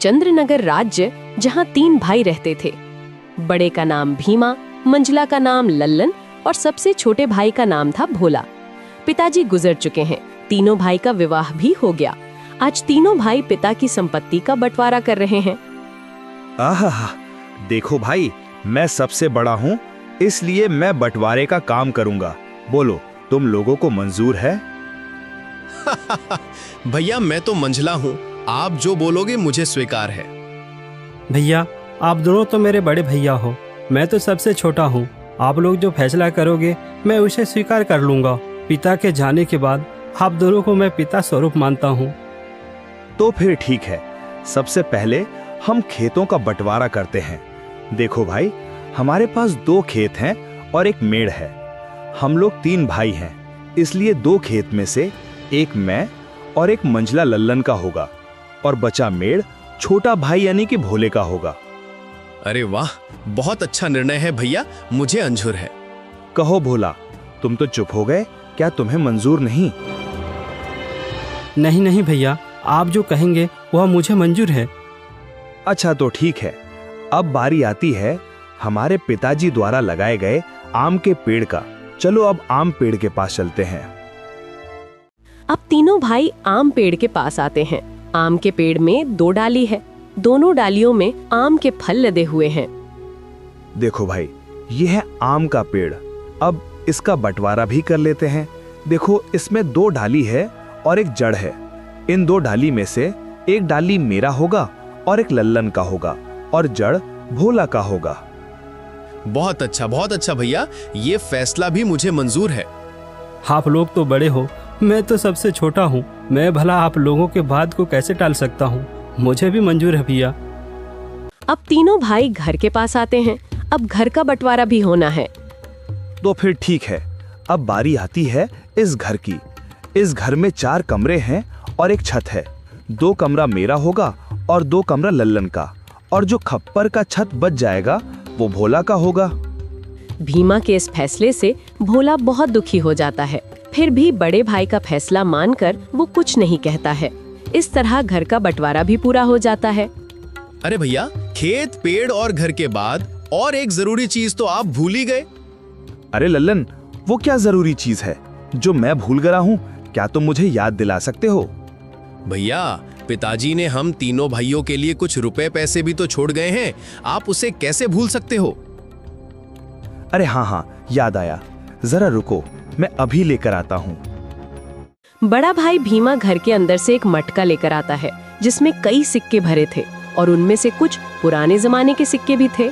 चंद्रनगर राज्य, जहाँ 3 भाई रहते थे। बड़े का नाम भीमा, मंझला का नाम लल्लन और सबसे छोटे भाई का नाम था भोला। पिताजी गुजर चुके हैं, तीनों भाई का विवाह भी हो गया। आज तीनों भाई पिता की संपत्ति का बंटवारा कर रहे हैं। आहा, देखो भाई, मैं सबसे बड़ा हूँ, इसलिए मैं बंटवारे का काम करूँगा। बोलो, तुम लोगों को मंजूर है? भैया, मैं तो मंझला हूँ, आप जो बोलोगे मुझे स्वीकार है। भैया, आप दोनों तो मेरे बड़े भैया हो, मैं तो सबसे छोटा हूँ। आप लोग जो फैसला करोगे मैं उसे स्वीकार कर लूँगा। पिता के जाने के बाद आप दोनों को मैं पिता स्वरूप मानता हूँ। तो फिर ठीक है, सबसे पहले हम खेतों का बंटवारा करते हैं। देखो भाई, हमारे पास 2 खेत हैं और 1 मेड़ है। हम लोग 3 भाई हैं, इसलिए 2 खेत में से 1 मैं और 1 मंझला लल्लन का होगा और बचा मेड़ छोटा भाई यानी कि भोले का होगा। अरे वाह, बहुत अच्छा निर्णय है भैया, मुझे मंजूर है। कहो भोला, तुम तो चुप हो गए, क्या तुम्हें मंजूर नहीं? नहीं नहीं भैया, आप जो कहेंगे वह मुझे मंजूर है। अच्छा तो ठीक है, अब बारी आती है हमारे पिताजी द्वारा लगाए गए आम के पेड़ का। चलो अब आम पेड़ के पास चलते हैं। अब तीनों भाई आम पेड़ के पास आते हैं। आम के पेड़ में 2 डाली है, दोनों डालियों में आम के फल लदे हुए हैं। देखो भाई, ये है आम का पेड़। अब इसका बंटवारा भी कर लेते हैं। देखो, इसमें 2 डाली है और 1 जड़ है। इन 2 डाली में से 1 डाली मेरा होगा और 1 लल्लन का होगा और जड़ भोला का होगा। बहुत अच्छा भैया, ये फैसला भी मुझे मंजूर है। आप लोग तो बड़े हो, मैं तो सबसे छोटा हूँ। मैं भला आप लोगों के बात को कैसे टाल सकता हूँ? मुझे भी मंजूर है भैया। अब तीनों भाई घर के पास आते हैं। अब घर का बंटवारा भी होना है। तो फिर ठीक है, अब बारी आती है इस घर की। इस घर में 4 कमरे हैं और 1 छत है। 2 कमरा मेरा होगा और 2 कमरा लल्लन का, और जो खप्पर का छत बच जाएगा वो भोला का होगा। भीमा के इस फैसले से भोला बहुत दुखी हो जाता है। फिर भी बड़े भाई का फैसला मानकर वो कुछ नहीं कहता है। इस तरह घर का बंटवारा भी पूरा हो जाता है। अरे भैया, खेत, पेड़ और घर के बाद और एक जरूरी चीज तो आप भूल ही गए। अरे लल्लन, वो क्या जरूरी चीज है जो मैं भूल गया हूँ? क्या तुम मुझे याद दिला सकते हो? भैया, पिताजी ने हम तीनों भाइयों के लिए कुछ रुपए पैसे भी तो छोड़ गए हैं, आप उसे कैसे भूल सकते हो? अरे हाँ, याद आया, जरा रुको, मैं अभी लेकर आता हूँ। बड़ा भाई भीमा घर के अंदर से एक मटका लेकर आता है, जिसमें कई सिक्के भरे थे और उनमें से कुछ पुराने जमाने के सिक्के भी थे।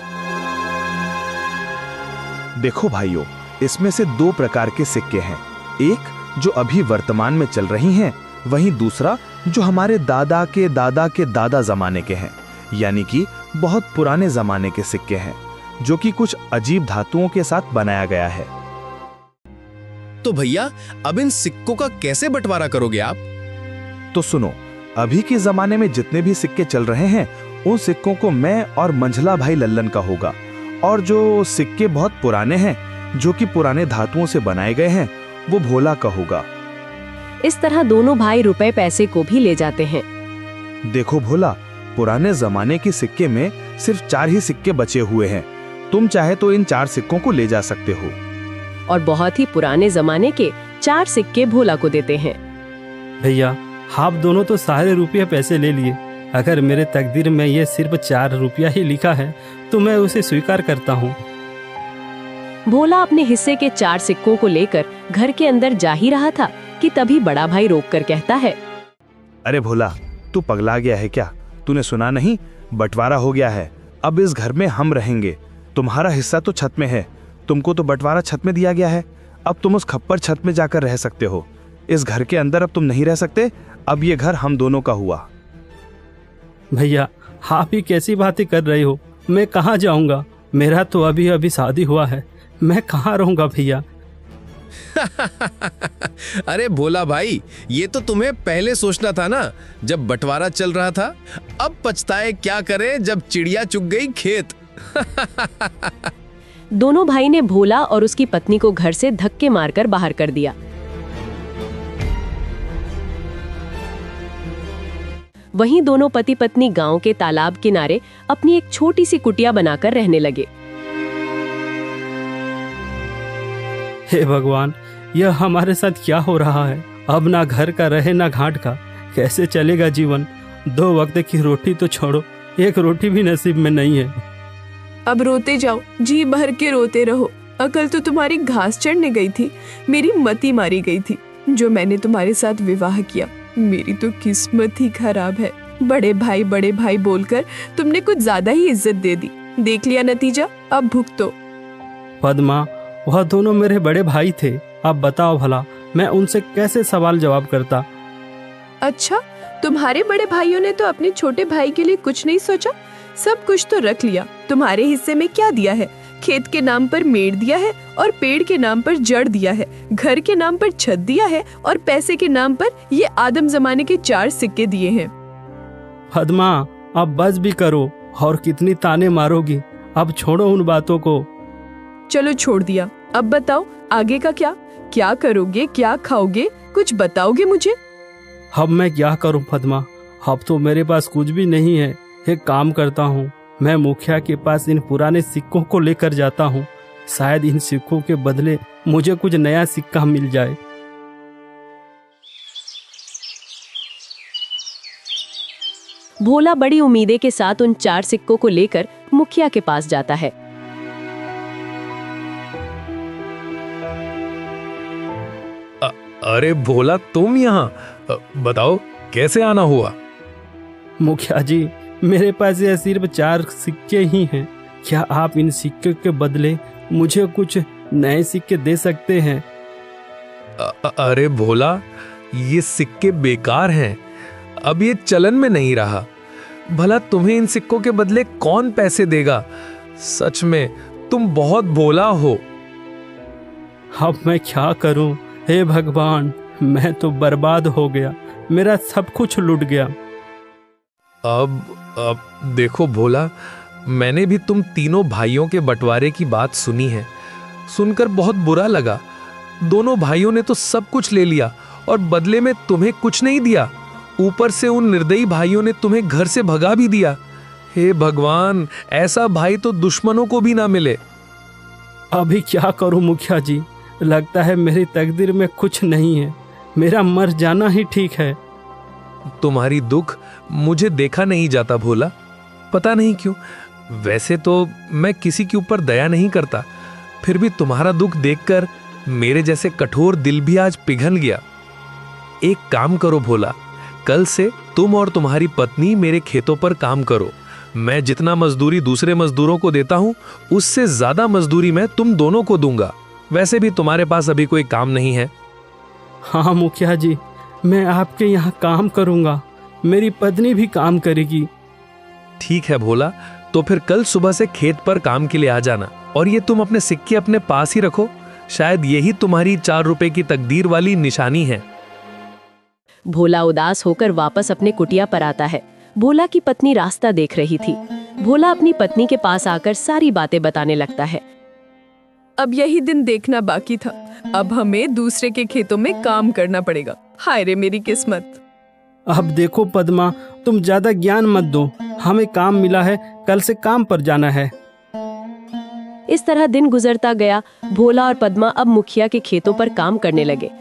देखो भाइयों, इसमें से 2 प्रकार के सिक्के हैं। एक जो अभी वर्तमान में चल रही हैं, वहीं दूसरा जो हमारे दादा के दादा के दादा जमाने के हैं, यानी कि बहुत पुराने जमाने के सिक्के हैं, जो कि कुछ अजीब धातुओं के साथ बनाया गया है। तो भैया, अब इन सिक्कों का कैसे बंटवारा करोगे आप? तो सुनो, अभी के जमाने में जितने भी सिक्के चल रहे हैं, उन सिक्कों को मैं और मंझला भाई लल्लन का होगा, और जो सिक्के बहुत पुराने हैं, जो कि पुराने धातुओं से बनाए गए हैं, वो भोला का होगा। इस तरह दोनों भाई रुपए पैसे को भी ले जाते हैं। देखो भोला, पुराने जमाने के सिक्के में सिर्फ 4 ही सिक्के बचे हुए हैं। तुम चाहे तो इन 4 सिक्कों को ले जा सकते हो। और बहुत ही पुराने जमाने के 4 सिक्के भोला को देते हैं। भैया, आप दोनों तो सारे रुपये पैसे ले लिए। अगर मेरे तकदीर में ये सिर्फ 4 रुपया ही लिखा है तो मैं उसे स्वीकार करता हूँ। भोला अपने हिस्से के 4 सिक्कों को लेकर घर के अंदर जा ही रहा था कि तभी बड़ा भाई रोककर कहता है, अरे भोला, तू पगला गया है क्या? तूने सुना नहीं? बंटवारा हो गया है। अब इस घर में हम रहेंगे। तुम्हारा हिस्सा तो छत में है, तुमको तो बंटवारा छत में दिया गया है। अब तुम उस खप्पर छत में जाकर रह सकते हो। इस घर के अंदर अब तुम नहीं रह सकते। अब ये घर हम दोनों का हुआ। भैया, आप ही कैसी बातें कर रहे हो? मैं कहाँ जाऊँगा? मेरा तो अभी अभी शादी हुआ है, मैं कहाँ रहूँगा भैया? अरे भोला भाई, ये तो तुम्हें पहले सोचना था ना, जब बंटवारा चल रहा था। अब पछताए क्या करें जब चिड़िया चुग गई खेत। दोनों भाई ने भोला और उसकी पत्नी को घर से धक्के मारकर बाहर कर दिया। वहीं दोनों पति पत्नी गांव के तालाब किनारे अपनी एक छोटी सी कुटिया बनाकर रहने लगे। हे भगवान, यह हमारे साथ क्या हो रहा है? अब ना घर का रहे ना घाट का, कैसे चलेगा जीवन? 2 वक्त की रोटी तो छोड़ो, एक रोटी भी नसीब में नहीं है। अब रोते जाओ, जी भर के रोते रहो। अकल तो तुम्हारी घास चढ़ने गई थी, मेरी मती मारी गई थी जो मैंने तुम्हारे साथ विवाह किया। मेरी तो किस्मत ही खराब है। बड़े भाई बोलकर तुमने कुछ ज्यादा ही इज्जत दे दी। देख लिया नतीजा, अब भुगतो। पद्मा, वह दोनों मेरे बड़े भाई थे। अब बताओ भला, मैं उनसे कैसे सवाल जवाब करता? अच्छा, तुम्हारे बड़े भाइयों ने तो अपने छोटे भाई के लिए कुछ नहीं सोचा? सब कुछ तो रख लिया। तुम्हारे हिस्से में क्या दिया है? खेत के नाम पर मेड़ दिया है और पेड़ के नाम पर जड़ दिया है, घर के नाम पर छत दिया है और पैसे के नाम पर ये आदम जमाने के 4 सिक्के दिए हैं। पद्मा, अब बस भी करो, और कितनी ताने मारोगी? अब छोड़ो उन बातों को। चलो छोड़ दिया, अब बताओ आगे का क्या? क्या करोगे, क्या खाओगे, कुछ बताओगे मुझे? अब मैं क्या करूं पद्मा? अब तो मेरे पास कुछ भी नहीं है। एक काम करता हूँ, मैं मुखिया के पास इन पुराने सिक्कों को लेकर जाता हूँ। शायद इन सिक्कों के बदले मुझे कुछ नया सिक्का मिल जाए। भोला बड़ी उम्मीदें के साथ उन 4 सिक्कों को लेकर मुखिया के पास जाता है। अरे भोला, तुम यहाँ? बताओ कैसे आना हुआ? मुखिया जी, मेरे पास यह सिर्फ 4 सिक्के ही हैं। क्या आप इन सिक्के के बदले मुझे कुछ नए सिक्के दे सकते हैं? अरे भोला, ये सिक्के बेकार हैं। अब ये चलन में नहीं रहा। भला तुम्हें इन सिक्कों के बदले कौन पैसे देगा? सच में तुम बहुत भोला हो। अब मैं क्या करूं? हे भगवान, मैं तो बर्बाद हो गया। मेरा सब कुछ लूट गया। अब देखो भोला, मैंने भी तुम तीनों भाइयों के बंटवारे की बात सुनी है। सुनकर बहुत बुरा लगा। दोनों भाइयों ने तो सब कुछ ले लिया और बदले में तुम्हें कुछ नहीं दिया। ऊपर से उन निर्दयी भाइयों ने तुम्हें घर से भगा भी दिया। हे भगवान, ऐसा भाई तो दुश्मनों को भी ना मिले। अभी क्या करूं मुखिया जी? लगता है मेरी तकदीर में कुछ नहीं है। मेरा मर जाना ही ठीक है। तुम्हारी दुख मुझे देखा नहीं जाता भोला, पता नहीं क्यों। वैसे तो मैं किसी के ऊपर दया नहीं करता, फिर भी तुम्हारा दुख देखकर मेरे जैसे कठोर दिल भी आज पिघल गया। एक काम करो भोला, कल से तुम और तुम्हारी पत्नी मेरे खेतों पर काम करो। मैं जितना मजदूरी दूसरे मजदूरों को देता हूं, उससे ज्यादा मजदूरी मैं तुम दोनों को दूंगा। वैसे भी तुम्हारे पास अभी कोई काम नहीं है। हाँ मुखिया जी, मैं आपके यहाँ काम करूंगा। मेरी पत्नी भी काम करेगी। ठीक है भोला, तो फिर कल सुबह से खेत पर काम के लिए आ जाना। और ये तुम अपने सिक्के अपने पास ही रखो, शायद यही तुम्हारी 4 रुपए की तकदीर वाली निशानी है। भोला उदास होकर वापस अपने कुटिया पर आता है। भोला की पत्नी रास्ता देख रही थी। भोला अपनी पत्नी के पास आकर सारी बातें बताने लगता है। अब यही दिन देखना बाकी था। अब हमें दूसरे के खेतों में काम करना पड़ेगा। हाय रे मेरी किस्मत। अब देखो पद्मा, तुम ज्यादा ज्ञान मत दो। हमें काम मिला है, कल से काम पर जाना है। इस तरह दिन गुजरता गया। भोला और पद्मा अब मुखिया के खेतों पर काम करने लगे।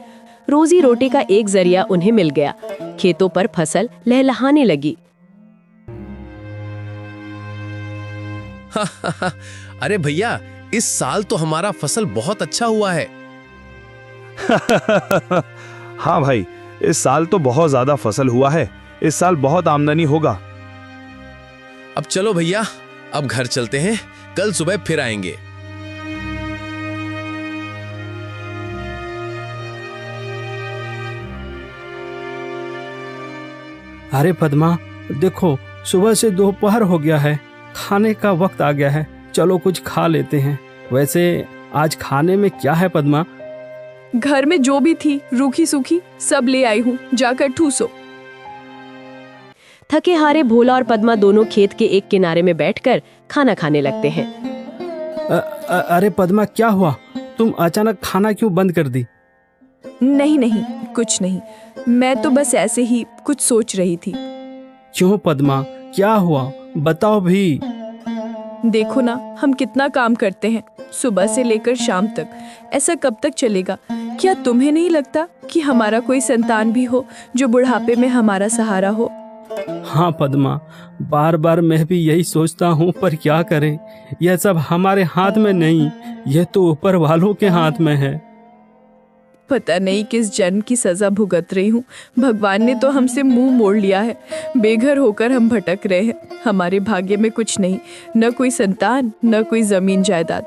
रोजी रोटी का एक जरिया उन्हें मिल गया। खेतों पर फसल लहलहाने लगी। अरे भैया, इस साल तो हमारा फसल बहुत अच्छा हुआ है। हाँ भाई, इस साल तो बहुत ज्यादा फसल हुआ है। इस साल बहुत आमदनी होगा। अब चलो भैया, अब घर चलते हैं, कल सुबह फिर आएंगे। अरे पद्मा, देखो सुबह से दोपहर हो गया है, खाने का वक्त आ गया है। चलो कुछ खा लेते हैं। वैसे आज खाने में क्या है पद्मा? घर में जो भी थी रूखी सूखी सब ले आई हूँ, जाकर ठूसो। थके हारे भोला और पद्मा दोनों खेत के एक किनारे में बैठकर खाना खाने लगते हैं। अरे पद्मा, क्या हुआ? तुम अचानक खाना क्यों बंद कर दी? नहीं नहीं, कुछ नहीं। मैं तो बस ऐसे ही कुछ सोच रही थी। क्यों पद्मा, क्या हुआ, बताओ भी। देखो ना, हम कितना काम करते हैं सुबह से लेकर शाम तक। ऐसा कब तक चलेगा? क्या तुम्हें नहीं लगता कि हमारा कोई संतान भी हो जो बुढ़ापे में हमारा सहारा हो? हाँ पद्मा, बार बार मैं भी यही सोचता हूँ, पर क्या करें, यह सब हमारे हाथ में नहीं, यह तो ऊपर वालों के हाथ में है। पता नहीं किस जन्म की सजा भुगत रही हूँ। भगवान ने तो हमसे मुंह मोड़ लिया है। बेघर होकर हम भटक रहे हैं। हमारे भाग्य में कुछ नहीं, न कोई संतान, न कोई जमीन जायदाद।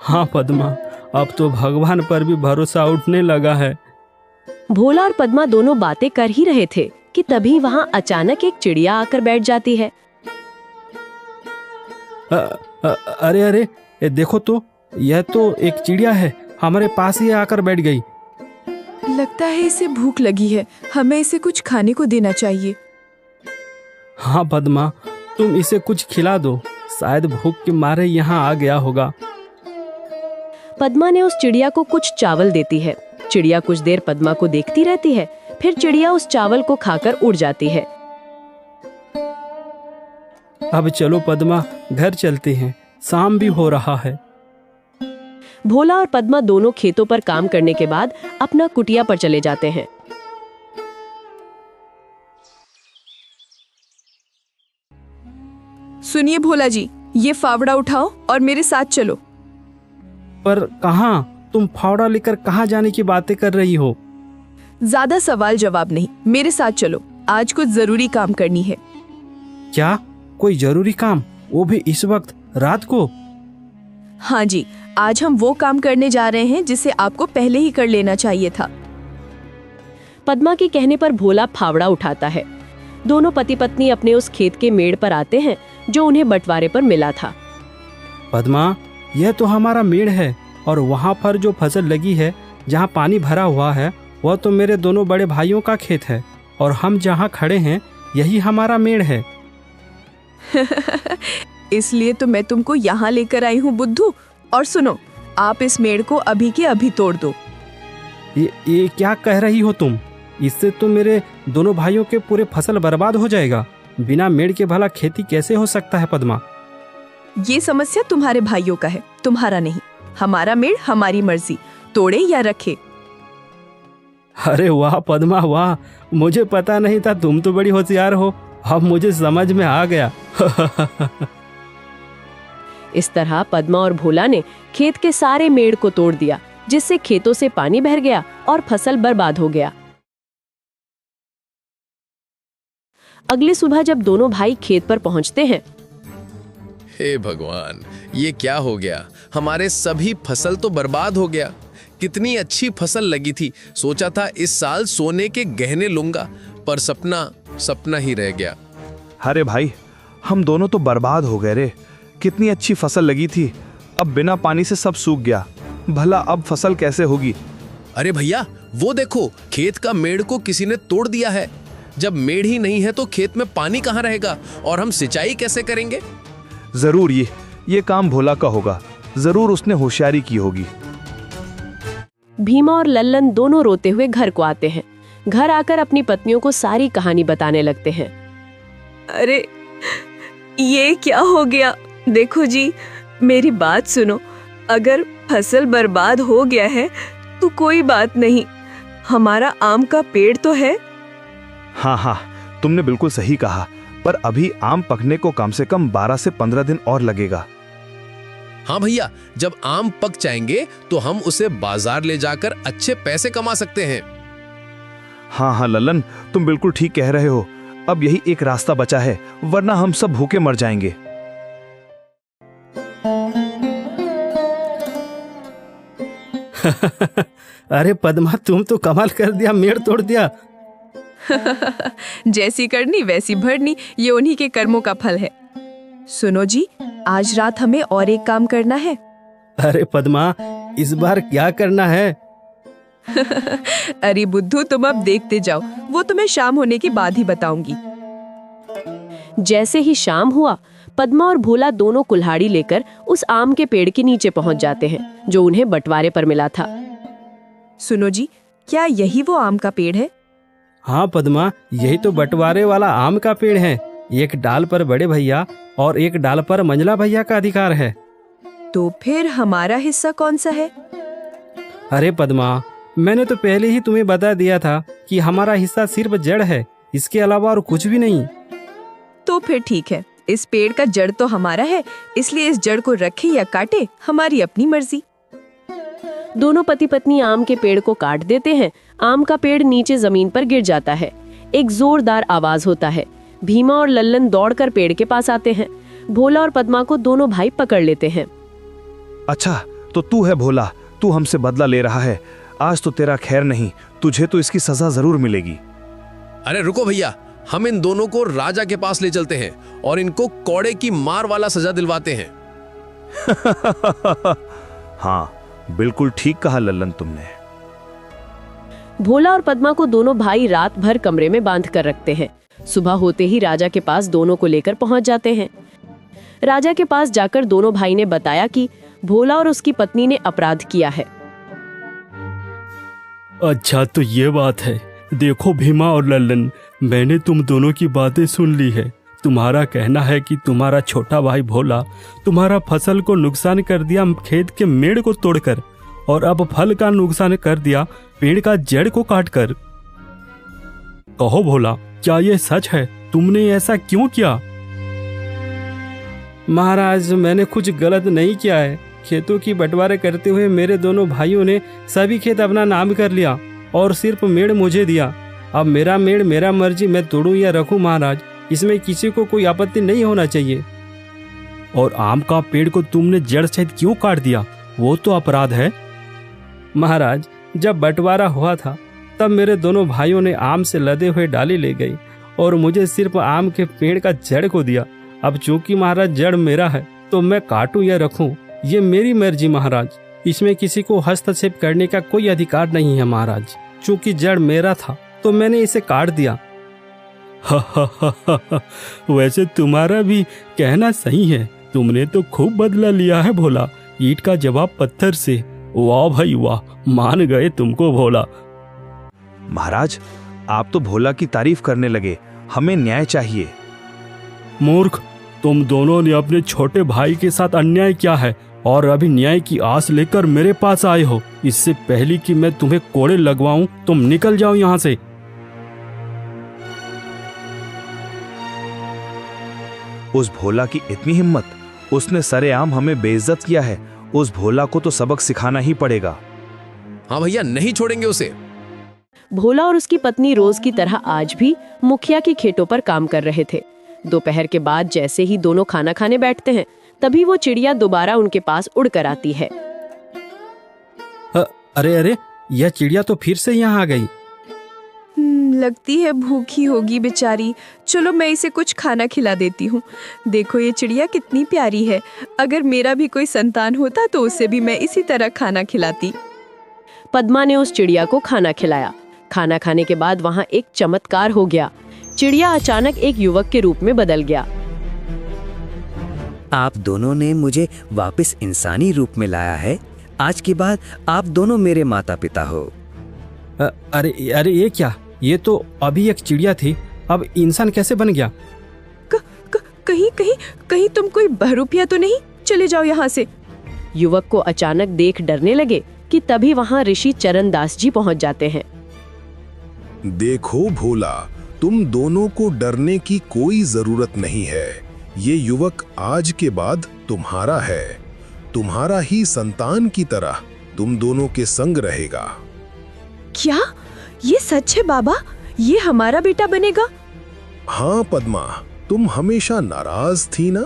हाँ पद्मा, अब तो भगवान पर भी भरोसा उठने लगा है। भोला और पद्मा दोनों बातें कर ही रहे थे कि तभी वहाँ अचानक एक चिड़िया आकर बैठ जाती है। अरे अरे, ये देखो तो, यह तो एक चिड़िया है, हमारे पास ही आकर बैठ गई। लगता है इसे भूख लगी है, हमें इसे कुछ खाने को देना चाहिए। हाँ पद्मा, तुम इसे कुछ खिला दो, शायद भूख के मारे यहाँ आ गया होगा। पद्मा ने उस चिड़िया को कुछ चावल देती है। चिड़िया कुछ देर पद्मा को देखती रहती है, फिर चिड़िया उस चावल को खाकर उड़ जाती है। अब चलो पद्मा, घर चलते हैं, शाम भी हो रहा है। भोला और पद्मा दोनों खेतों पर काम करने के बाद अपना कुटिया पर चले जाते हैं। सुनिए भोला जी, ये फावड़ा उठाओ और मेरे साथ चलो। पर कहाँ? तुम फावड़ा लेकर कहाँ जाने की बातें कर रही हो? ज्यादा सवाल जवाब नहीं, मेरे साथ चलो, आज कुछ जरूरी काम करनी है। क्या? कोई जरूरी काम? वो भी इस वक्त, रात को? हाँ जी, आज हम वो काम करने जा रहे हैं जिसे आपको पहले ही कर लेना चाहिए था। पद्मा के कहने पर भोला फावड़ा उठाता है। दोनों पति पत्नी अपने उस खेत के मेड़ पर आते हैं जो उन्हें बंटवारे पर मिला था। पद्मा, यह तो हमारा मेड़ है, और वहाँ पर जो फसल लगी है, जहाँ पानी भरा हुआ है, वह तो मेरे दोनों बड़े भाइयों का खेत है, और हम जहाँ खड़े हैं यही हमारा मेड़ है। इसलिए तो मैं तुमको यहाँ लेकर आई हूँ बुद्धू। और सुनो, आप इस मेड़ को अभी के अभी तोड़ दो। ये क्या कह रही हो तुम? इससे तो मेरे दोनों भाइयों के पूरे फसल बर्बाद हो जाएगा। बिना मेड़ के भला खेती कैसे हो सकता है पद्मा? ये समस्या तुम्हारे भाइयों का है, तुम्हारा नहीं। हमारा मेड़ हमारी मर्जी, तोड़े या रखे। अरे वाह पद्मा वाह, मुझे पता नहीं था, तुम तो बड़ी होशियार हो, अब मुझे समझ में आ गया। इस तरह पद्मा और भोला ने खेत के सारे मेड़ को तोड़ दिया, जिससे खेतों से पानी भर गया और फसल बर्बाद हो गया। अगली सुबह जब दोनों भाई खेत पर पहुंचते हैं, हे भगवान, ये क्या हो गया? हमारे सभी फसल तो बर्बाद हो गया। कितनी अच्छी फसल लगी थी, सोचा था इस साल सोने के गहने लूंगा, पर सपना सपना ही रह गया। अरे भाई, हम दोनों तो बर्बाद हो गए रे। कितनी अच्छी फसल लगी थी, अब बिना पानी से सब सूख गया। भला अब फसल कैसे होगी? अरे भैया, वो देखो, खेत का मेड़ को किसी ने तोड़ दिया है। जब मेड़ ही नहीं है तो खेत में पानी कहाँ रहेगा और हम सिंचाई कैसे करेंगे? जरूर ये काम भोला का होगा, जरूर उसने होशियारी की होगी। भीमा और लल्लन दोनों रोते हुए घर को आते हैं। घर आकर अपनी पत्नियों को सारी कहानी बताने लगते हैं। अरे ये क्या हो गया? देखो जी, मेरी बात सुनो। अगर फसल बर्बाद हो गया है तो कोई बात नहीं, हमारा आम का पेड़ तो है। हाँ, तुमने बिल्कुल सही कहा, पर अभी आम पकने को कम से कम 12 से 15 दिन और लगेगा। हाँ भैया, जब आम पक जाएंगे तो हम उसे बाजार ले जाकर अच्छे पैसे कमा सकते हैं। हाँ लल्लन, तुम बिल्कुल ठीक कह रहे हो। अब यही एक रास्ता बचा है, वरना हम सब भूखे मर जाएंगे। अरे पद्मा, तुम तो कमाल कर दिया, मेड़ तोड़ दिया। जैसी करनी वैसी भरनी, ये उन्हीं के कर्मों का फल है। सुनो जी, आज रात हमें और एक काम करना है। अरे पद्मा, इस बार क्या करना है? अरे बुद्धू, तुम अब देखते जाओ, वो तुम्हें शाम होने के बाद ही बताऊंगी। जैसे ही शाम हुआ, पद्मा और भोला दोनों कुल्हाड़ी लेकर उस आम के पेड़ के नीचे पहुंच जाते हैं जो उन्हें बंटवारे पर मिला था। सुनो जी, क्या यही वो आम का पेड़ है? हाँ पद्मा, यही तो बंटवारे वाला आम का पेड़ है। एक डाल पर बड़े भैया और एक डाल पर मंझला भैया का अधिकार है। तो फिर हमारा हिस्सा कौन सा है? अरे पद्मा, मैंने तो पहले ही तुम्हें बता दिया था कि हमारा हिस्सा सिर्फ जड़ है, इसके अलावा और कुछ भी नहीं। तो फिर ठीक है, इस पेड़ का जड़ तो हमारा है, इसलिए इस जड़ को रखे या काटे हमारी अपनी मर्जी। दोनों पति पत्नी आम के पेड़ को काट देते हैं। आम का पेड़ नीचे जमीन पर गिर जाता है। एक जोरदार आवाज होता है। भीमा और लल्लन दौड़कर पेड़ के पास आते हैं। भोला और पद्मा को दोनों भाई पकड़ लेते हैं। अच्छा, तो तू है भोला, तू हमसे बदला ले रहा है। आज तो तेरा खैर नहीं, तुझे तो इसकी सजा जरूर मिलेगी। अरे रुको भैया, हम इन दोनों को राजा के पास ले चलते हैं और इनको कौड़े की मार वाला सजा दिलवाते हैं। हाँ, बिल्कुल ठीक कहा लल्लन तुमने। भोला और पद्मा को दोनों भाई रात भर कमरे में बांध कर रखते हैं। सुबह होते ही राजा के पास दोनों को लेकर पहुंच जाते हैं। राजा के पास जाकर दोनों भाई ने बताया कि भोला और उसकी पत्नी ने अपराध किया है। अच्छा, तो ये बात है। देखो भीमा और लल्लन, मैंने तुम दोनों की बातें सुन ली है। तुम्हारा कहना है कि तुम्हारा छोटा भाई भोला तुम्हारा फसल को नुकसान कर दिया खेत के मेड़ को तोड़कर, और अब फल का नुकसान कर दिया पेड़ का जड़ को काटकर। कहो भोला, क्या ये सच है? तुमने ऐसा क्यों किया? महाराज, मैंने कुछ गलत नहीं किया है। खेतों की बंटवारा करते हुए मेरे दोनों भाइयों ने सभी खेत अपना नाम कर लिया और सिर्फ मेड़ मुझे दिया। अब मेरा मेड़ मेरा मर्जी, मैं तोड़ूं या रखूं महाराज, इसमें किसी को कोई आपत्ति नहीं होना चाहिए। और आम का पेड़ को तुमने जड़ सहित क्यों काट दिया? वो तो अपराध है। महाराज, जब बंटवारा हुआ था तब मेरे दोनों भाइयों ने आम से लदे हुए डाली ले गई और मुझे सिर्फ आम के पेड़ का जड़ को दिया। अब चूंकि महाराज जड़ मेरा है तो मैं काटूं या रखूं, ये मेरी मर्जी महाराज। इसमें किसी को हस्तक्षेप करने का कोई अधिकार नहीं है महाराज। चूंकि जड़ मेरा था तो मैंने इसे काट दिया। वैसे तुम्हारा भी कहना सही है। तुमने तो खूब बदला लिया है भोला, ईंट का जवाब पत्थर से। वाह भाई वाह, मान गए तुमको भोला। महाराज, आप तो भोला की तारीफ करने लगे, हमें न्याय चाहिए। मूर्ख, तुम दोनों ने अपने छोटे भाई के साथ अन्याय किया है और अभी न्याय की आस लेकर मेरे पास आए हो। इससे पहले कि मैं तुम्हें कोड़े लगवाऊं, तुम निकल जाओ यहाँ से। उस भोला की इतनी हिम्मत, उसने सरेआम हमें बेइज्जत किया है। उस भोला को तो सबक सिखाना ही पड़ेगा। हाँ भैया, नहीं छोड़ेंगे उसे। भोला और उसकी पत्नी रोज की तरह आज भी मुखिया के खेतों पर काम कर रहे थे। दोपहर के बाद जैसे ही दोनों खाना खाने बैठते हैं, तभी वो चिड़िया दोबारा उनके पास उड़कर आती है। अरे अरे, यह चिड़िया तो फिर से यहाँ आ गई। लगती है भूखी होगी बेचारी। चलो मैं इसे कुछ खाना खिला देती हूँ। देखो ये चिड़िया कितनी प्यारी है। अगर मेरा भी कोई संतान होता तो उसे भी मैं इसी तरह खाना खिलाती। पद्मा ने उस चिड़िया को खाना खिलाया। खाना खाने के बाद वहाँ एक चमत्कार हो गया। चिड़िया अचानक एक युवक के रूप में बदल गया। आप दोनों ने मुझे वापस इंसानी रूप में लाया है। आज के बाद आप दोनों मेरे माता पिता हो। अरे अरे, ये क्या? ये तो अभी एक चिड़िया थी, अब इंसान कैसे बन गया? कहीं तुम कोई बहरूपिया तो नहीं? चले जाओ यहाँ से। युवक को अचानक देख डरने लगे कि तभी वहाँ ऋषि चरणदास जी पहुँच जाते हैं। देखो भोला, तुम दोनों को डरने की कोई जरूरत नहीं है। ये युवक आज के बाद तुम्हारा है। तुम्हारा ही संतान की तरह तुम दोनों के संग रहेगा। क्या ये सच है बाबा? ये हमारा बेटा बनेगा? हाँ पद्मा, तुम हमेशा नाराज थी ना,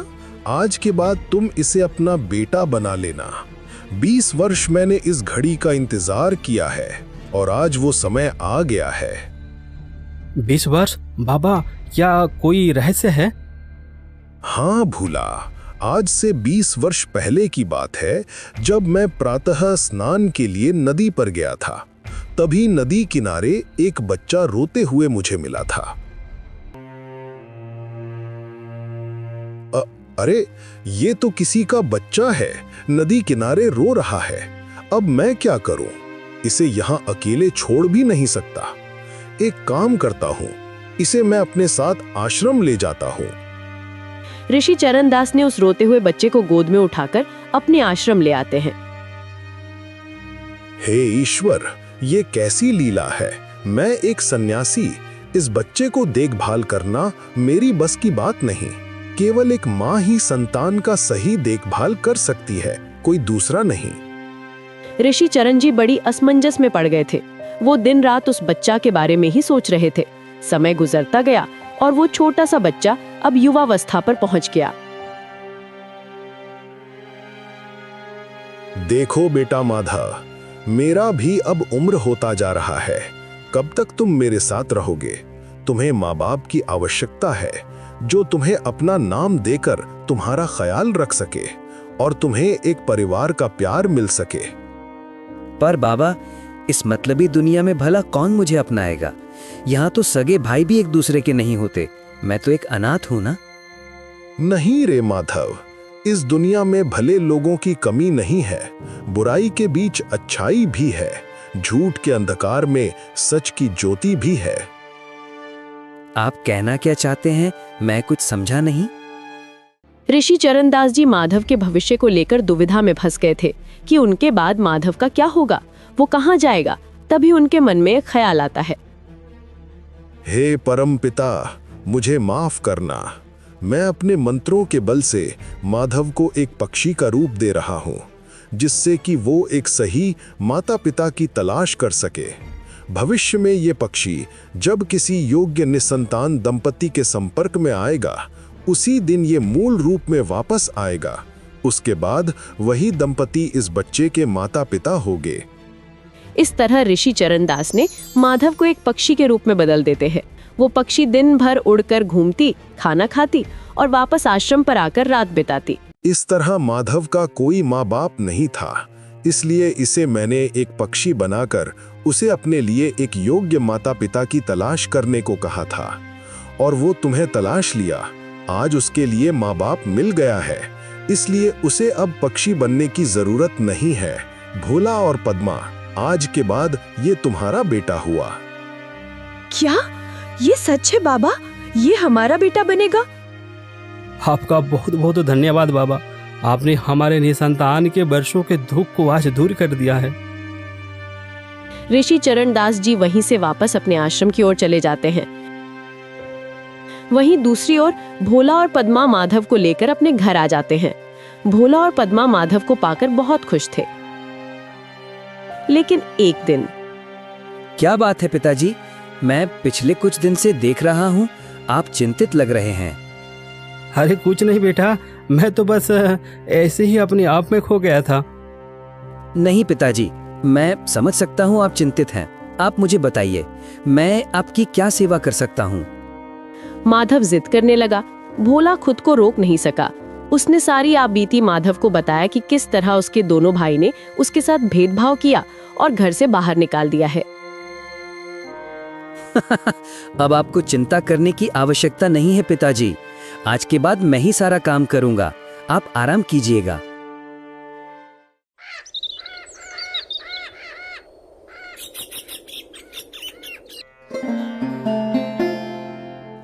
आज के बाद तुम इसे अपना बेटा बना लेना। 20 वर्ष मैंने इस घड़ी का इंतजार किया है और आज वो समय आ गया है। 20 वर्ष? बाबा, क्या कोई रहस्य है? हाँ भूला, आज से 20 वर्ष पहले की बात है, जब मैं प्रातः स्नान के लिए नदी पर गया था। तभी नदी किनारे एक बच्चा रोते हुए मुझे मिला था। अरे, ये तो किसी का बच्चा है, नदी किनारे रो रहा है। अब मैं क्या करूं? इसे यहां अकेले छोड़ भी नहीं सकता। एक काम करता हूँ, इसे मैं अपने साथ आश्रम ले जाता हूँ। ऋषि चरणदास ने उस रोते हुए बच्चे को गोद में उठाकर अपने आश्रम ले आते हैं। हे ईश्वर, ये कैसी लीला है। मैं एक सन्यासी, इस बच्चे को देखभाल करना मेरी बस की बात नहीं। केवल एक माँ ही संतान का सही देखभाल कर सकती है, कोई दूसरा नहीं। ऋषि चरण जी बड़ी असमंजस में पड़ गए थे। वो दिन रात उस बच्चा के बारे में ही सोच रहे थे। समय गुजरता गया और वो छोटा सा बच्चा अब युवावस्था पर पहुंच गया। देखो बेटा माधव, मेरा भी अब उम्र होता जा रहा है। कब तक तुम मेरे साथ रहोगे? तुम्हें माँ बाप की आवश्यकता है जो तुम्हें अपना नाम देकर तुम्हारा ख्याल रख सके और तुम्हें एक परिवार का प्यार मिल सके। पर बाबा, इस मतलबी दुनिया में भला कौन मुझे अपनाएगा? यहाँ तो सगे भाई भी एक दूसरे के नहीं होते। मैं तो एक अनाथ हूँ ना। नहीं रे माधव, इस दुनिया में भले लोगों की कमी नहीं है। बुराई के बीच अच्छाई भी है, झूठ के अंधकार में सच की ज्योति भी है। आप कहना क्या चाहते हैं? मैं कुछ समझा नहीं। ऋषि चरणदास जी माधव के भविष्य को लेकर दुविधा में फंस गए थे कि उनके बाद माधव का क्या होगा, वो कहाँ जाएगा। तभी उनके मन में एक ख्याल आता है। हे परम पिता, मुझे माफ करना। मैं अपने मंत्रों के बल से माधव को एक पक्षी का रूप दे रहा हूँ, जिससे कि वो एक सही माता पिता की तलाश कर सके। भविष्य में ये पक्षी जब किसी योग्य निसंतान दंपति के संपर्क में आएगा, उसी दिन ये मूल रूप में वापस आएगा। उसके बाद वही दंपति इस बच्चे के माता पिता होंगे। इस तरह ऋषि चरणदास ने माधव को एक पक्षी के रूप में बदल देते हैं। वो पक्षी दिन भर उड़कर घूमती, खाना खाती और वापस आश्रम पर आकर रात बिताती। इस तरह माधव का कोई माँ बाप नहीं था, इसलिए इसे मैंने एक पक्षी बनाकर उसे अपने लिए एक योग्य माता पिता की तलाश करने को कहा था, और वो तुम्हें तलाश लिया। आज उसके लिए माँ बाप मिल गया है, इसलिए उसे अब पक्षी बनने की जरूरत नहीं है। भोला और पद्मा, आज के बाद ये तुम्हारा बेटा हुआ। क्या ये सच है बाबा? ये हमारा बेटा बनेगा? आपका बहुत बहुत धन्यवाद बाबा। आपने हमारे निसंतान के वर्षों के दुख को आज दूर कर दिया है। ऋषि चरणदास जी वहीं से वापस अपने आश्रम की ओर चले जाते हैं। वहीं दूसरी ओर भोला और पद्मा माधव को लेकर अपने घर आ जाते हैं। भोला और पद्मा माधव को पाकर बहुत खुश थे। लेकिन एक दिन। क्या बात है पिताजी? मैं पिछले कुछ दिन से देख रहा हूँ आप चिंतित लग रहे हैं। अरे कुछ नहीं बेटा, मैं तो बस ऐसे ही अपने आप में खो गया था। नहीं पिताजी, मैं समझ सकता हूँ आप चिंतित हैं। आप मुझे बताइए, मैं आपकी क्या सेवा कर सकता हूँ? माधव जिद करने लगा। भोला खुद को रोक नहीं सका। उसने सारी आपबीती माधव को बताया कि किस तरह उसके दोनों भाई ने उसके साथ भेदभाव किया और घर से बाहर निकाल दिया है। अब आपको चिंता करने की आवश्यकता नहीं है पिताजी। आज के बाद मैं ही सारा काम करूंगा। आप आराम कीजिएगा।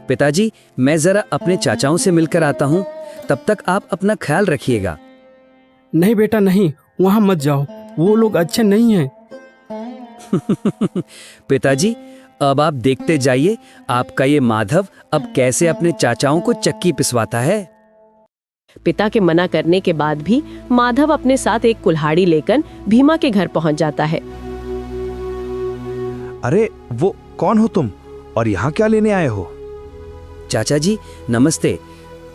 पिताजी, मैं जरा अपने चाचाओं से मिलकर आता हूँ। तब तक आप अपना ख्याल रखिएगा। नहीं बेटा नहीं, वहां मत जाओ, वो लोग अच्छे नहीं हैं। पिताजी, अब आप देखते जाइए आपका ये माधव अब कैसे अपने चाचाओं को चक्की पिसवाता है। पिता के मना करने के बाद भी माधव अपने साथ एक कुल्हाड़ी लेकर भीमा के घर पहुंच जाता है। अरे वो कौन हो तुम और यहाँ क्या लेने आए हो? चाचा जी नमस्ते।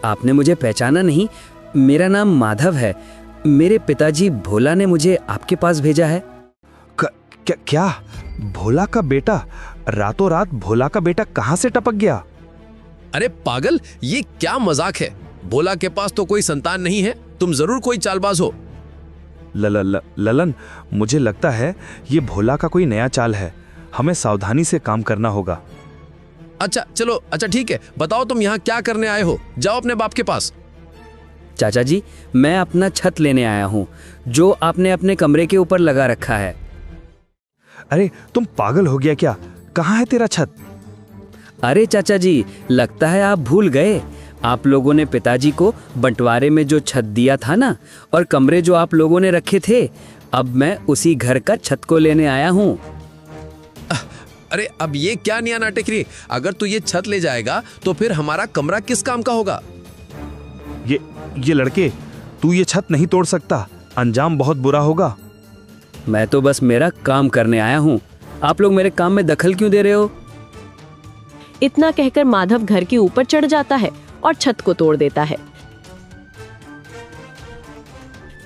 आपने मुझे पहचाना नहीं? मेरा नाम माधव है। मेरे पिताजी भोला ने मुझे आपके पास भेजा है। क्या भोला का बेटा? रातों रात भोला का बेटा कहाँ से टपक गया? अरे पागल, ये क्या मजाक है? भोला के पास तो कोई संतान नहीं है। तुम जरूर कोई चालबाज हो। ललन, मुझे लगता है ये भोला का कोई नया चाल है। हमें सावधानी से काम करना होगा। अच्छा चलो, अच्छा ठीक है, बताओ तुम यहाँ क्या करने आए हो? जाओ अपने बाप के पास। चाचा जी, मैं अपना छत लेने आया हूँ जो आपने अपने कमरे के ऊपर लगा रखा है। अरे तुम पागल हो गया क्या? कहाँ है तेरा छत? अरे चाचा जी, लगता है आप भूल गए। आप लोगों ने पिताजी को बंटवारे में जो छत दिया था ना, और कमरे जो आप लोगों ने रखे थे, अब मैं उसी घर का छत को लेने आया हूँ। अरे अब ये क्या नया नाटक रे? अगर तू ये छत ले जाएगा तो फिर हमारा कमरा किस काम का होगा? ये लड़के, तू ये छत नहीं तोड़ सकता, अंजाम बहुत बुरा होगा। मैं तो बस मेरा काम करने आया हूँ, आप लोग मेरे काम में दखल क्यों दे रहे हो? इतना कहकर माधव घर के ऊपर चढ़ जाता है और छत को तोड़ देता है।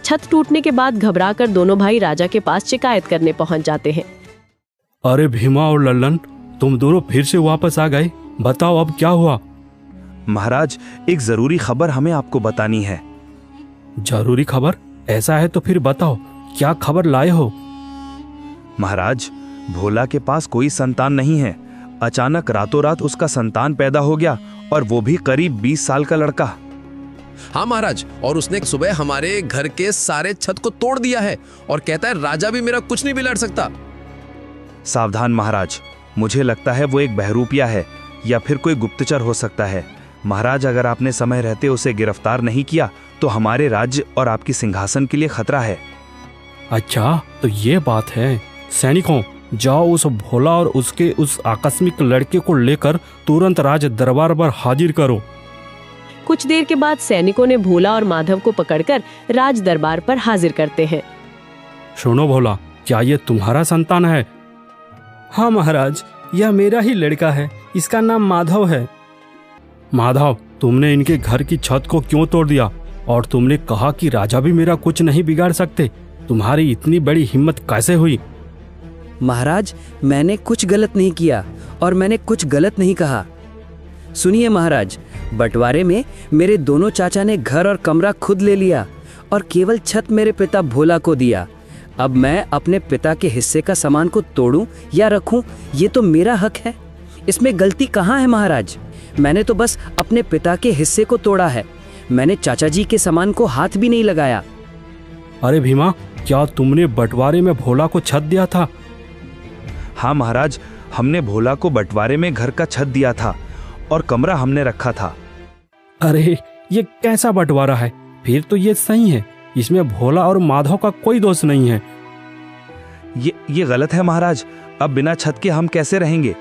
छत टूटने के बाद घबराकर दोनों भाई राजा के पास शिकायत करने पहुंच जाते हैं। अरे भीमा और लल्लन, तुम दोनों फिर से वापस आ गए, बताओ अब क्या हुआ? महाराज, एक जरूरी खबर हमें आपको बतानी है। जरूरी खबर? ऐसा है तो फिर बताओ, क्या खबर लाए हो? महाराज, भोला के पास कोई संतान नहीं है। अचानक रातों रात उसका संतान पैदा हो गया, और वो भी करीब 20 साल का लड़का। हाँ महाराज, और उसने सुबह हमारे घर के सारे छत को तोड़ दिया है और कहता है राजा भी मेरा कुछ नहीं बिगाड़ सकता। सावधान महाराज, मुझे लगता है वो एक बहरूपिया है या फिर कोई गुप्तचर हो सकता है। महाराज, अगर आपने समय रहते उसे गिरफ्तार नहीं किया तो हमारे राज्य और आपकी सिंहासन के लिए खतरा है। अच्छा, तो ये बात है। सैनिकों, जाओ उस भोला और उसके उस आकस्मिक लड़के को लेकर तुरंत राज दरबार पर हाजिर करो। कुछ देर के बाद सैनिकों ने भोला और माधव को पकड़कर राज दरबार पर हाजिर करते हैं। सुनो भोला, क्या ये तुम्हारा संतान है? हाँ महाराज, यह मेरा ही लड़का है, इसका नाम माधव है। माधव, तुमने इनके घर की छत को क्यों तोड़ दिया? और तुमने कहा कि राजा भी मेरा कुछ नहीं बिगाड़ सकते। तुम्हारी इतनी बड़ी हिम्मत कैसे हुई? महाराज, मैंने कुछ गलत नहीं किया और मैंने कुछ गलत नहीं कहा। सुनिए महाराज, बंटवारे में मेरे दोनों चाचा ने घर और कमरा खुद ले लिया और केवल छत मेरे पिता भोला को दिया। अब मैं अपने पिता के हिस्से का सामान को तोड़ूं या रखूं, ये तो मेरा हक है। इसमें गलती कहाँ है महाराज? मैंने तो बस अपने पिता के हिस्से को तोड़ा है, मैंने चाचा जी के सामान को हाथ भी नहीं लगाया। अरे भीमा, क्या तुमने बंटवारे में भोला को छत दिया था? हाँ महाराज, हमने भोला को बंटवारे में घर का छत दिया था और कमरा हमने रखा था। अरे ये कैसा बंटवारा है? फिर तो ये सही है, इसमें भोला और माधव का कोई दोष नहीं है। ये गलत है महाराज, अब बिना छत के हम कैसे रहेंगे?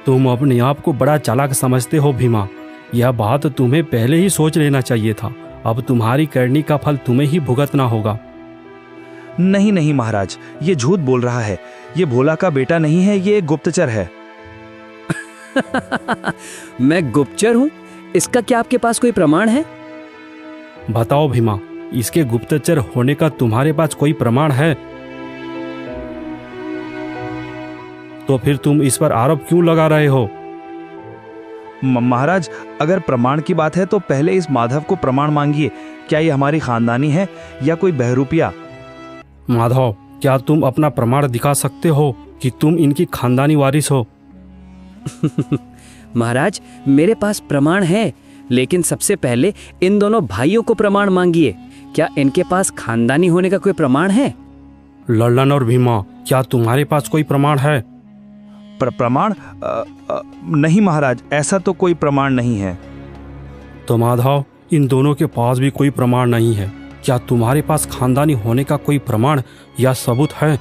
तुम अपने आप को बड़ा चालाक समझते हो भीमा, यह बात तुम्हें पहले ही सोच लेना चाहिए था। अब तुम्हारी करनी का फल तुम्हें ही भुगतना होगा। नहीं नहीं महाराज, ये झूठ बोल रहा है। ये भोला का बेटा नहीं है, ये एक गुप्तचर है। मैं गुप्तचर हूँ? इसका क्या आपके पास कोई प्रमाण है? बताओ भीमा, इसके गुप्तचर होने का तुम्हारे पास कोई प्रमाण है? तो फिर तुम इस पर आरोप क्यों लगा रहे हो? महाराज, अगर प्रमाण की बात है तो पहले इस माधव को प्रमाण मांगिए। क्या ये हमारी खानदानी है या कोई बहरूपिया? माधव, क्या तुम अपना प्रमाण दिखा सकते हो कि तुम इनकी खानदानी वारिस हो? महाराज, मेरे पास प्रमाण है, लेकिन सबसे पहले इन दोनों भाइयों को प्रमाण मांगिए। क्या इनके पास खानदानी होने का कोई प्रमाण है? लल्लन और भीमा, क्या तुम्हारे पास कोई प्रमाण है? प्रमाण? नहीं महाराज, ऐसा तो कोई प्रमाण नहीं है। तो माधव, इन दोनों के पास भी कोई प्रमाण नहीं है। क्या तुम्हारे पास खानदानी होने का कोई प्रमाण या सबूत है?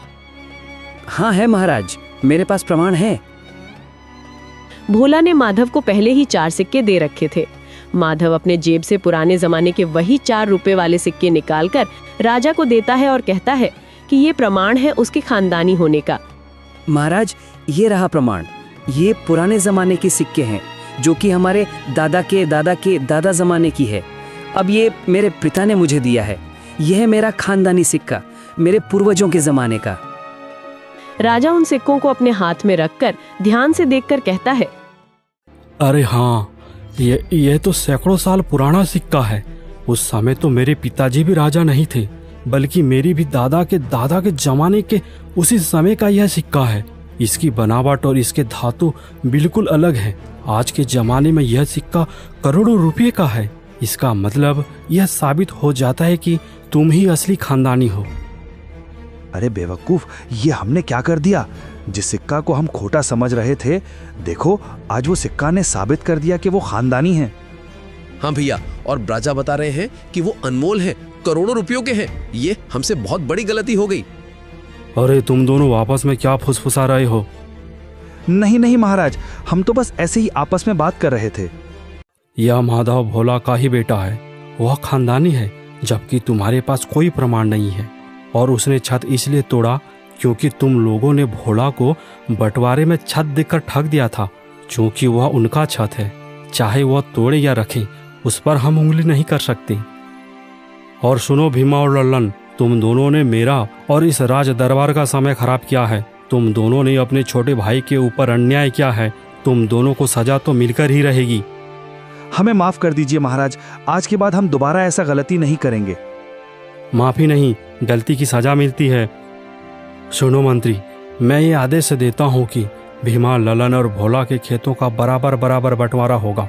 हाँ है महाराज, मेरे पास प्रमाण है। भोला ने माधव को पहले ही 4 सिक्के दे रखे थे। माधव अपने जेब से पुराने जमाने के वही 4 रुपए वाले सिक्के निकालकर राजा को देता है और कहता है कि ये प्रमाण है उसके खानदानी होने का। महाराज, ये रहा प्रमाण। ये पुराने जमाने के सिक्के हैं जो कि हमारे दादा के दादा जमाने की है। अब ये मेरे पिता ने मुझे दिया है। यह है मेरा खानदानी सिक्का, मेरे पूर्वजों के जमाने का। राजा उन सिक्कों को अपने हाथ में रखकर ध्यान से देखकर कहता है, अरे हाँ, ये तो सैकड़ों साल पुराना सिक्का है। उस समय तो मेरे पिताजी भी राजा नहीं थे, बल्कि मेरी भी दादा के जमाने के उसी समय का यह सिक्का है। इसकी बनावट और इसके धातु बिल्कुल अलग है। आज के जमाने में यह सिक्का करोड़ों रुपए का है। इसका मतलब यह साबित हो जाता है कि तुम ही असली खानदानी हो। अरे बेवकूफ, ये हमने क्या कर दिया? जिस सिक्का को हम खोटा समझ रहे थे, देखो आज वो सिक्का ने साबित कर दिया कि वो खानदानी है। हाँ भैया, और राजा बता रहे हैं कि वो अनमोल हैं, करोड़ों रुपयों के हैं। ये हमसे बहुत बड़ी गलती हो गई। अरे तुम दोनों आपस में क्या फुसफुसा रहे हो? नहीं नहीं महाराज, हम तो बस ऐसे ही आपस में बात कर रहे थे। यह माधव भोला का ही बेटा है, वह खानदानी है, जबकि तुम्हारे पास कोई प्रमाण नहीं है। और उसने छत इसलिए तोड़ा क्योंकि तुम लोगों ने भोला को बंटवारे में छत देकर ठग दिया था। क्योंकि वह उनका छत है, चाहे वह तोड़े या रखें, उस पर हम उंगली नहीं कर सकते। और सुनो भीमा और लल्लन, तुम दोनों ने मेरा और इस राज दरबार का समय खराब किया है। तुम दोनों ने अपने छोटे भाई के ऊपर अन्याय किया है। तुम दोनों को सजा तो मिलकर ही रहेगी। हमें माफ कर दीजिए महाराज, आज के बाद हम दोबारा ऐसा गलती नहीं करेंगे। माफी नहीं, गलती की सजा मिलती है। सुनो मंत्री, मैं ये आदेश देता हूँ कि भीमा, ललन और भोला के खेतों का बराबर बराबर बंटवारा होगा,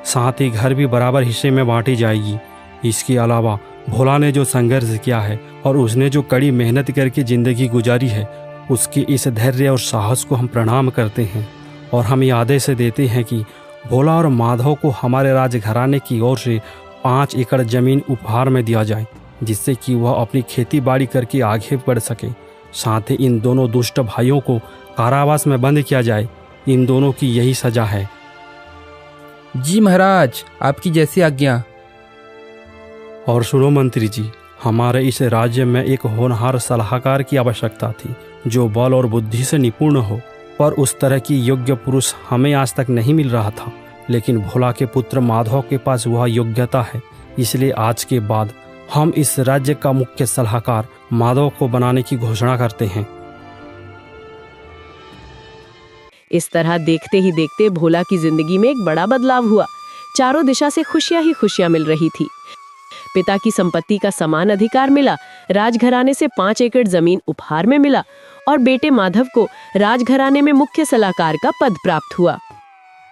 साथ ही घर भी बराबर हिस्से में बांटी जाएगी। इसके अलावा भोला ने जो संघर्ष किया है और उसने जो कड़ी मेहनत करके जिंदगी गुजारी है, उसके इस धैर्य और साहस को हम प्रणाम करते हैं। और हम ये आदेश देते हैं कि भोला और माधव को हमारे राजघराने की ओर से 5 एकड़ जमीन उपहार में दिया जाए, जिससे कि वह अपनी खेती बाड़ी करके आगे बढ़ सके। साथ ही इन दोनों दुष्ट भाइयों को कारावास में बंद किया जाए। इन दोनों की यही सजा है। जी महाराज, आपकी जैसी आज्ञा। और सुनो मंत्री जी, हमारे इस राज्य में एक होनहार सलाहकार की आवश्यकता थी, जो बल और बुद्धि से निपुण हो, पर उस तरह की योग्य पुरुष हमें आज तक नहीं मिल रहा था। लेकिन भोला के पुत्र माधव के पास वह योग्यता है। इसलिए आज के बाद हम इस राज्य का मुख्य सलाहकार माधव को बनाने की घोषणा करते हैं। इस तरह देखते ही देखते भोला की जिंदगी में एक बड़ा बदलाव हुआ। चारों दिशा से खुशियां ही खुशियां मिल रही थी। पिता की संपत्ति का समान अधिकार मिला, राजघराने से 5 एकड़ जमीन उपहार में मिला और बेटे माधव को राजघराने में मुख्य सलाहकार का पद प्राप्त हुआ।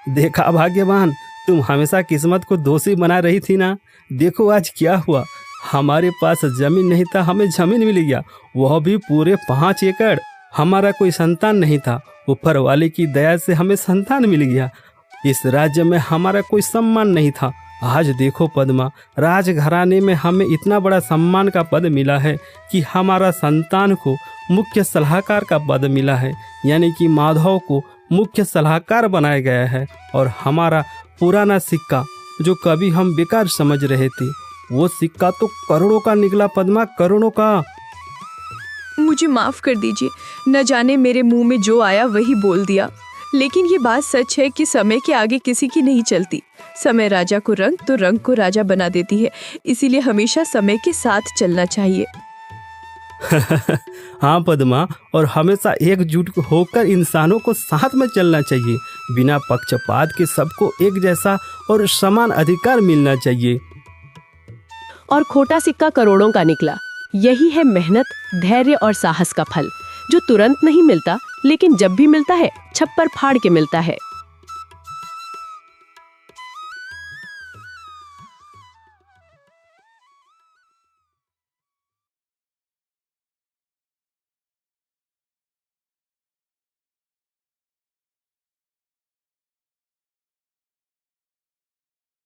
देखा भाग्यवान, तुम हमेशा किस्मत को दोषी बना रही थी ना। देखो आज क्या हुआ, हमारे पास जमीन नहीं था, हमें जमीन मिल गया, वह भी पूरे 5 एकड़। हमारा कोई संतान नहीं था, ऊपर वाले की दया से हमें संतान मिल गया। इस राज्य में हमारा कोई सम्मान नहीं था। आज देखो पद्मा, राजघराने में हमें इतना बड़ा सम्मान का पद मिला है कि हमारा संतान को मुख्य सलाहकार का पद मिला है, यानी कि माधव को मुख्य सलाहकार बनाया गया है। और हमारा पुराना सिक्का जो कभी हम बेकार समझ रहे थे, वो सिक्का तो करोड़ों का निकला पद्मा, करोड़ों का। मुझे माफ कर दीजिए, न जाने मेरे मुंह में जो आया वही बोल दिया। लेकिन ये बात सच है कि समय के आगे किसी की नहीं चलती। समय राजा को रंग तो रंग को राजा बना देती है। इसीलिए हमेशा समय के साथ चलना चाहिए। हाँ पद्मा, और हमेशा एकजुट होकर इंसानों को साथ में चलना चाहिए। बिना पक्षपात के सबको एक जैसा और समान अधिकार मिलना चाहिए। और खोटा सिक्का करोड़ों का निकला। यही है मेहनत, धैर्य और साहस का फल, जो तुरंत नहीं मिलता, लेकिन जब भी मिलता है छप्पर फाड़ के मिलता है।